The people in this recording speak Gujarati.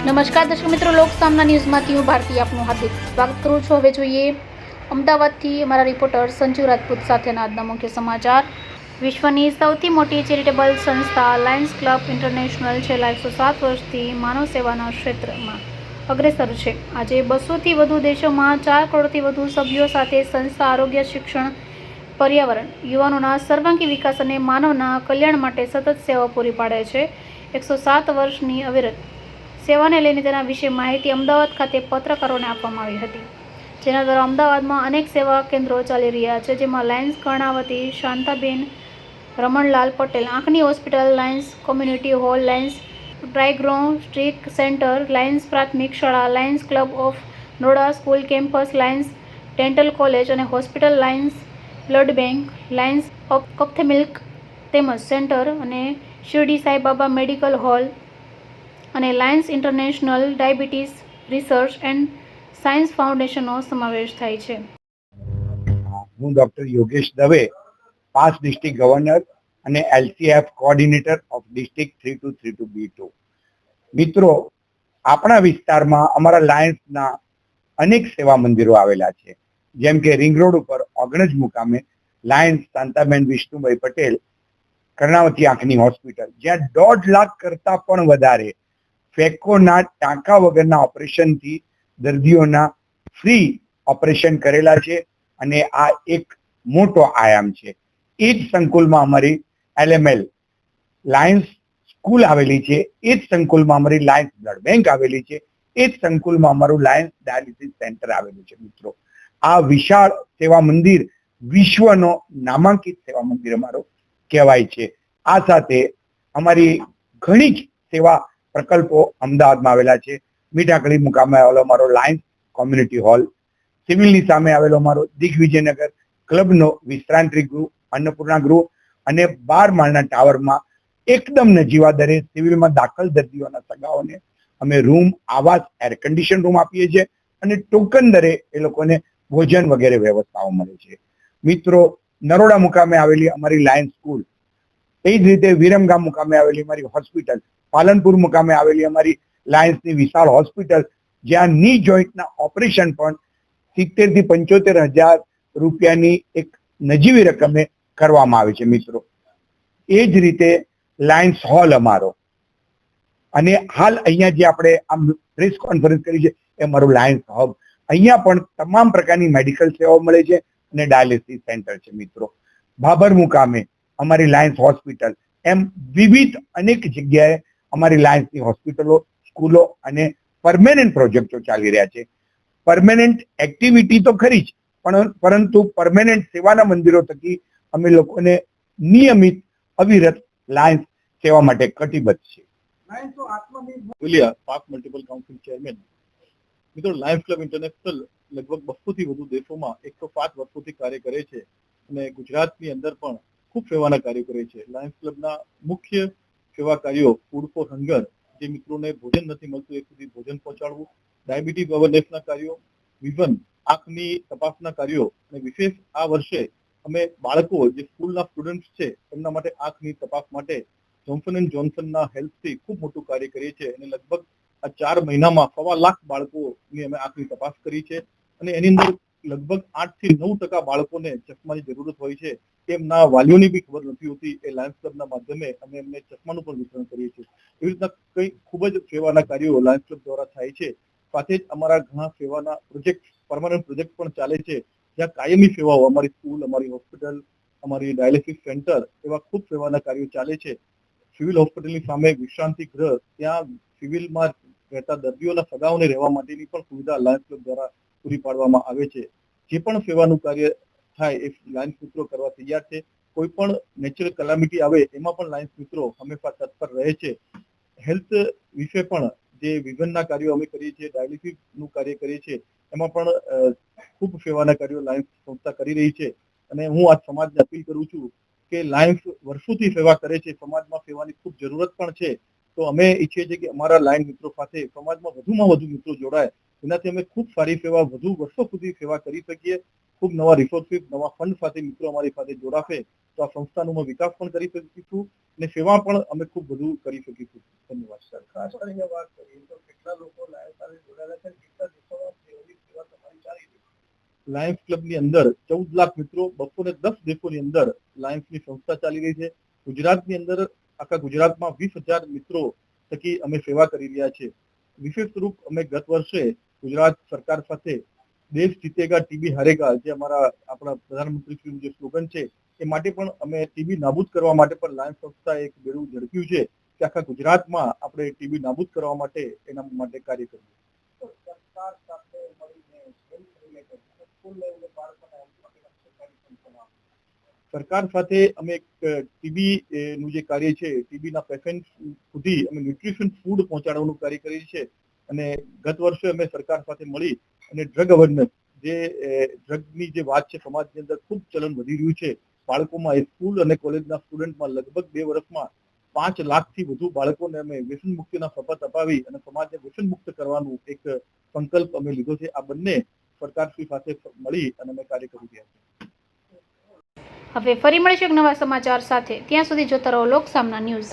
નમસ્કાર દર્શક મિત્રો, લોક સામના ન્યૂઝમાંથી હું ભારતી આપનું હાર્દિક સ્વાગત કરું છું. હવે જોઈએ અમદાવાદથી અમારા રિપોર્ટર સંજીવ રાજપૂત સાથેના આજના મુખ્ય સમાચાર. વિશ્વની સૌથી મોટી ચેરિટેબલ સંસ્થા લાયન્સ ક્લબ ઇન્ટરનેશનલ છેલ્લા 107 વર્ષથી માનવ સેવાના ક્ષેત્રમાં અગ્રેસર છે. આજે 200થી વધુ દેશોમાં 4 કરોડથી વધુ સભ્યો સાથે સંસ્થા આરોગ્ય, શિક્ષણ, પર્યાવરણ, યુવાનોના સર્વાંગી વિકાસ અને માનવના કલ્યાણ માટે સતત સેવા પૂરી પાડે છે. 107 વર્ષની અવિરત સેવાને લઈને તેના વિશે માહિતી અમદાવાદ ખાતે પત્રકારોને આપવામાં આવી હતી, જેના દ્વારા અમદાવાદમાં અનેક સેવા કેન્દ્રો ચાલી રહ્યા છે, જેમાં લાયન્સ કર્ણાવતી, શાંતાબેન, રમણલાલ પટેલ આંખની hospital, Lions community hall, Lions diagnostic centre, Lions પ્રાથમિક શાળા, લાયન્સ ક્લબ ઓફ નોડા school campus, Lions dental college અને hospital, Lions blood bank, Lions ophthalmic તેમજ સેન્ટર અને શિરડી સાઈબાબા મેડિકલ હોલ અને Lions international diabetes research and science ફાઉન્ડેશનનો સમાવેશ થાય છે. હું doctor Yogesh Dave, past district governor અને LCF coordinator of district 3232B2. મિત્રો, આપણા વિસ્તારમાં અમારા લાયન્સના અનેક સેવા મંદિરો આવેલા છે, જેમ કે રિંગ રોડ ઉપર ઓગણજ મુકામે લાયન્સ શાંતાબેન વિષ્ણુભાઈ પટેલ કર્ણાવતી આંખની હોસ્પિટલ, જ્યાં 1.5 લાખ કરતા પણ વધારે ફેકોના ટાંકા વગરના ઓપરેશનથી દર્દીઓના ફ્રી ઓપરેશન કરેલા છે અને આ એક મોટો આયામ છે. એ જ સંકુલમાં અમારી LML લાયન્સ સ્કૂલ આવેલી છે, એ જ સંકુલમાં અમારી લાયન્સ બ્લડ બેંક આવેલી છે, એ જ સંકુલમાં અમારું લાયન્સ ડાયાલિસિસ સેન્ટર આવેલું છે. મિત્રો, આ વિશાળ સેવા મંદિર વિશ્વનો નામાંકિત સેવા મંદિર અમારો કહેવાય છે. આ સાથે અમારી ઘણી જ સેવા પ્રકલ્પો અમદાવાદમાં આવેલા છે. મીઠાકડી મુકામે આવેલો અમારો લાયન્સ કોમ્યુનિટી હોલ, સિવિલની સામે આવેલો અમારો દિગ્વિજયનગર ક્લબનો વિશ્રાંતિ ગૃહ, અન્નપૂર્ણા ગૃહ અને 12 માળના ટાવરમાં એકદમ નજીવા દરે સિવિલમાં દાખલ દર્દીઓના સગાઓને અમે રૂમ, આવાસ, એર કન્ડિશન રૂમ આપીએ છીએ અને ટોકન દરે એ લોકોને ભોજન વગેરે વ્યવસ્થાઓ મળે છે. મિત્રો, નરોડા મુકામે આવેલી અમારી લાયન્સ સ્કૂલ, એ જ રીતે વિરમગામ મુકામે આવેલી અમારી હોસ્પિટલ, પાલનપુર મુકામે આવેલી અમારી લાયન્સની વિશાળ હોસ્પિટલ, જ્યાં ની જોઈન્ટના ઓપરેશન પણ 70 થી 75,000 રૂપિયાની એક નજીવી રકમે કરવામાં આવે છે. મિત્રો, એ જ રીતે લાયન્સ હોલ અમારો, અને હાલ અહીંયા જે આપણે આમ પ્રેસ કોન્ફરન્સ કરી છે એ અમારું લાયન્સ હબ, અહીંયા પણ તમામ પ્રકારની મેડિકલ સેવાઓ મળે છે અને ડાયાલિસિસ સેન્ટર છે. મિત્રો, ભાભર મુકામે અમારી લાયન્સ હોસ્પિટલ, એમ વિવિધ અનેક જગ્યાએ અમારી લાયન્સની હોસ્પિટલો, સ્કૂલો અને પરમેનન્ટ પ્રોજેક્ટો ચાલી રહ્યા છે. પરમેનન્ટ એક્ટિવિટી તો ખરી જ, પરંતુ પરમેનન્ટ સેવાના મંદિરો થકી અમે લોકોને નિયમિત અવિરત લાયન્સ સેવા માટે કટિબદ્ધ છે. પાક મલ્ટિપલ કાઉન્સિલ ચેરમેન. મિત્રો, લાયન્સ ક્લબ ઇન્ટરનેશનલ લગભગ 200 થી વધુ દેશોમાં 105 વર્ષોથી કાર્ય કરે છે અને ગુજરાતની અંદર પણ ખૂબ સેવાના કાર્યો કરે છે. લાયન્સ ક્લબના મુખ્ય સેવા કાર્યો ફૂડ ફોર હંગર, જે મિત્રોને ભોજન નથી મળતું એ સુધી ભોજન પહોંચાડવું, ડાયાબિટીસ અવેરનેસના કાર્યો, વિઝન આંખની તપાસના કાર્યો, અને વિશેષ આ વર્ષે અમે બાળકો જે સ્કૂલના સ્ટુડન્ટ્સ છે એમના માટે આંખની તપાસ માટે જોન્સન એન્ડ જોન્સનના હેલ્પથી ખૂબ મોટું કાર્ય કરીએ છીએ અને લગભગ આ 4 મહિનામાં 1.25 લાખ બાળકોની અમે આંખની તપાસ કરી છે અને એની અંદર લગભગ 8 થી 9% બાળકોને ચશ્માની જરૂરત હોય છે. એમના વાલીઓની બી ખબર નથી હોતી. એ લાયન્સ ક્લબના માધ્યમે અમે એમને ચશ્માનું પણ વિતરણ કરીએ છીએ. એવી રીતના કઈ ખૂબ જ સેવાના કાર્યો લાયન્સ ક્લબ દ્વારા થાય છે. સાથે જ અમારા ઘણા સેવાના પ્રોજેક્ટ, પરમાનન્ટ પ્રોજેક્ટ પણ ચાલે છે, જ્યાં કાયમી સેવાઓ, અમારી સ્કૂલ, અમારી હોસ્પિટલ, અમારી ડાયાલિસિસ સેન્ટર, એવા ખૂબ સેવાના કાર્યો ચાલે છે. સિવિલ હોસ્પિટલની સામે વિશ્રાંતિ ગૃહ, ત્યાં સિવિલમાં રહેતા દર્દીઓના સગાઓને રહેવા માટેની પણ સુવિધા લાયન્સ ક્લબ દ્વારા પૂરી પાડવામાં આવે છે. જે પણ સેવાનું કાર્ય થાય એ લાયન્સ મિત્રો કરવા તૈયાર છે. કોઈ પણ નેચરલ કેલામિટી આવે એમાં પણ લાયન્સ મિત્રો હંમેશા તત્પર રહે છે. હેલ્થ વિશે પણ જે વિઝનના કાર્યો અમે કરીએ છીએ, ડાયાલિસિસનું કાર્ય કરીએ છીએ, એમાં પણ ખૂબ સેવાના કાર્યો લાયન્સ સંસ્થા કરી રહી છે. અને હું આ સમાજને અપીલ કરું છું કે લાયન્સ વર્ષોથી સેવા કરે છે, સમાજમાં સેવાની ખૂબ જરૂરત પણ છે. તો અમે ઈચ્છીએ છીએ કે અમારા લાયન્સ મિત્રો સાથે સમાજમાં વધુમાં વધુ મિત્રો જોડાય, એનાથી અમે ખૂબ સારી સેવા, વધુ વર્ષો સુધી સેવા કરી શકીએ. ખૂબ નવા રિસોર્સિસ, નવા ફંડ સાથે મિત્રો અમારી સાથે જોડાશે તો આ સંસ્થાનો વિકાસ પણ કરી શકીશું અને સેવા પણ અમે ખૂબ વધુ કરી શકીશું. ધન્યવાદ. ખાસ કરીને વાત કરીએ તો કેટલા લાયન્સ ક્લબની અંદર 14 લાખ મિત્રો 210 દેશોની અંદર લાયન્સની સંસ્થા ચાલી રહી છે. ગુજરાતની અંદર આખા ગુજરાતમાં 20,000 મિત્રો થકી અમે સેવા કરી રહ્યા છે. વિશેષ સ્વરૂપ અમે ગત વર્ષે ગુજરાત સરકાર સાથે દેશ જીતેગા ટીબી હારેગા જે આપણા પ્રધાનમંત્રીશ્રીનું જે સ્લોગન છે એ માટે પણ અમે ટીબી નાબૂદ કરવા માટે પણ લાયન્સ સંસ્થાએ એક બેડું ઝડપ્યું છે કે આખા ગુજરાતમાં આપણે ટીબી નાબૂદ કરવા માટે એના માટે કાર્ય કરીએ. સરકાર સાથે અમે એક ટીબી નું જે કાર્ય છે ટીબીના પેશન્ટ સુધી અમે ન્યુટ્રિશન ફૂડ પહોંચાડવાનું કાર્ય કરીએ છીએ અને ગત વર્ષે અમે સરકાર સાથે મળી અને ડ્રગ અવેરનેસ જે ડ્રગની જે વાત છે સમાજની અંદર ખૂબ ચલણ વધી રહ્યું છે. બાળકોમાં સ્કૂલ અને કોલેજના સ્ટુડન્ટમાં લગભગ 2 વર્ષમાં 5 લાખથી વધુ બાળકોને અમે વ્યસન મુક્તિના શપથ અપાવી અને સમાજને વ્યસન મુક્ત કરવાનું એક સંકલ્પ અમે લીધો છે. આ બંને સરકારશ્રી સાથે મળી અને અમે કાર્ય કરી રહ્યા છીએ. હવે ફરી મળીશું એક નવા સમાચાર સાથે. ત્યાં સુધી જોતા રહો લોક સામના ન્યૂઝ.